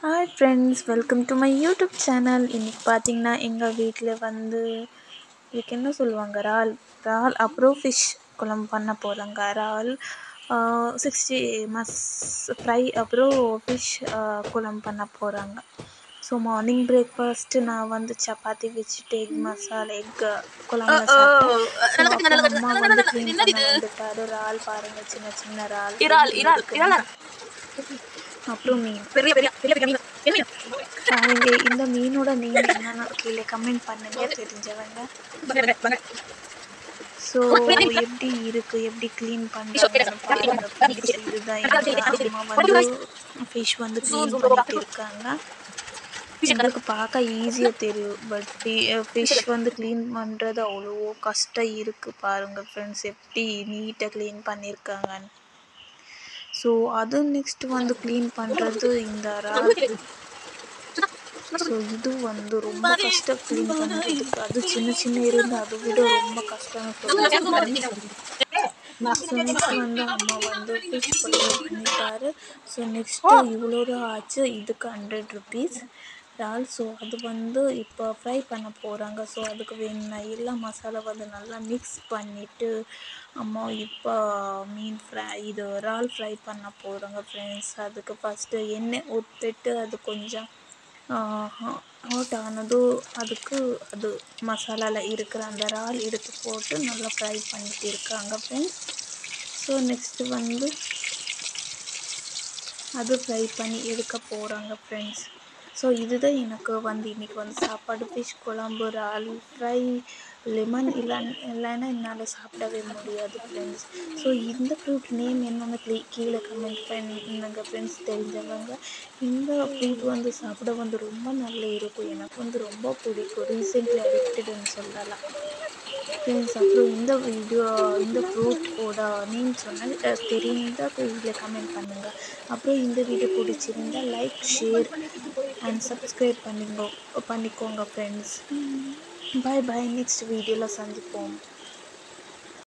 Hi friends, welcome to my YouTube channel. இன்றைக்கி பார்த்தீங்கன்னா எங்கள் வீட்டில் இதுக்கு என்ன சொல்லுவாங்க, இறால் அப்புறம் ஃபிஷ் குழம்பு பண்ண போகிறாங்க. இறால் 60 மஸ் ஃப்ரை அப்புறம் ஃபிஷ் குழம்பு பண்ண போகிறாங்க. ஸோ மார்னிங் பிரேக்ஃபாஸ்ட்டு நான் சப்பாத்தி வச்சுட்டு எக் குழம்புல சாப்பிட்டேன். ஸோ அப்போ அம்மா க்ளீன் பண்ண வந்துட்டாரு. இறால் பாருங்கள், சின்ன சின்ன இறால் இருக்குங்க. அப்புறம் மீன் பாருங்க. இந்த மீனோட நேம் என்னன்னு கீழே கமெண்ட் பண்ணுங்க தெரிஞ்சவங்க. ஸோ எப்படி இருக்குது, எப்படி க்ளீன் பண்ணுறாங்கன்னு பாருங்கள் ஃப்ரெண்ட்ஸ். இதுதான் எங்கள் அம்மா ஃபிஷ் க்ளீன் பண்ணிட்டு இருக்காங்க. உங்களுக்கு பார்க்க ஈஸியாக தெரியும், பட் ஃபிஷ் க்ளீன் பண்ணுறது அவ்வளோ கஷ்டம் இருக்குது. பாருங்கள் ஃப்ரெண்ட்ஸ், எப்படி நீட்டாக க்ளீன் பண்ணியிருக்காங்கன்னு. ஸோ அது நெக்ஸ்ட்டு க்ளீன் பண்ணுறது இந்த இறால். ஸோ இது ரொம்ப கஷ்டம் க்ளீன் பண்ணுறதுக்கு. அது சின்ன சின்ன இருந்து அதை விட ரொம்ப கஷ்டம்னு சொல்லுவாங்க. ஸோ நெக்ஸ்ட் அம்மா ஃபிஷ் குழம்பு பண்ணிட்டாரு. ஸோ நெக்ஸ்ட்டு இவ்வளோ ஆச்சு. இதுக்கு 100 rupees இறால். ஸோ அது இப்போ ஃப்ரை பண்ண போகிறாங்க. ஸோ அதுக்கு வேணும்னா எல்லா மசாலா நல்லா மிக்ஸ் பண்ணிவிட்டு அம்மா இப்போ இறால் ஃப்ரை பண்ண போகிறாங்க ஃப்ரெண்ட்ஸ். அதுக்கு ஃபஸ்ட்டு எண்ணெய் ஊற்றிட்டு அது கொஞ்சம் ஹாட் ஆனதும் அதுக்கு அது மசாலாவில் இருக்கிற அந்த இறால் எடுத்து போட்டு நல்லா ஃப்ரை பண்ணிட்டு இருக்காங்க ஃப்ரெண்ட்ஸ். ஸோ நெக்ஸ்ட்டு அது ஃப்ரை பண்ணி எடுக்க போகிறாங்க ஃப்ரெண்ட்ஸ். ஸோ இதுதான் எனக்கு இன்றைக்கி சாப்பாடு. ஃபிஷ் குழம்பு, இறால் ஃப்ரை, லெமன் இல்லைன்னா என்னால் சாப்பிடவே முடியாது ஃப்ரெண்ட்ஸ். ஸோ இந்த ஃப்ரூட் நேம் என்னென்னு கீழே கமெண்ட் பண்ணுங்க ஃப்ரெண்ட்ஸ் தெரிஞ்சவங்க. இந்த ஃப்ரூட் சாப்பிட ரொம்ப நல்லா இருக்கும். எனக்கு ரொம்ப பிடிக்கும். ரீசெண்ட்லி அடிக்டடுன்னு சொல்லலாம் ஃப்ரெண்ட்ஸ். அப்புறம் இந்த ஃப்ரூட்டோட நேம் சொன்னால் தெரிந்தால் கீழே கமெண்ட் பண்ணுங்கள். அப்புறம் இந்த வீடியோ பிடிச்சிருந்தால் லைக், ஷேர் அண்ட் சப்ஸ்கிரைப் பண்ணிக்கோங்க ஃப்ரெண்ட்ஸ். பாய் பாய். நெக்ஸ்ட் வீடியோவில் சந்திப்போம்.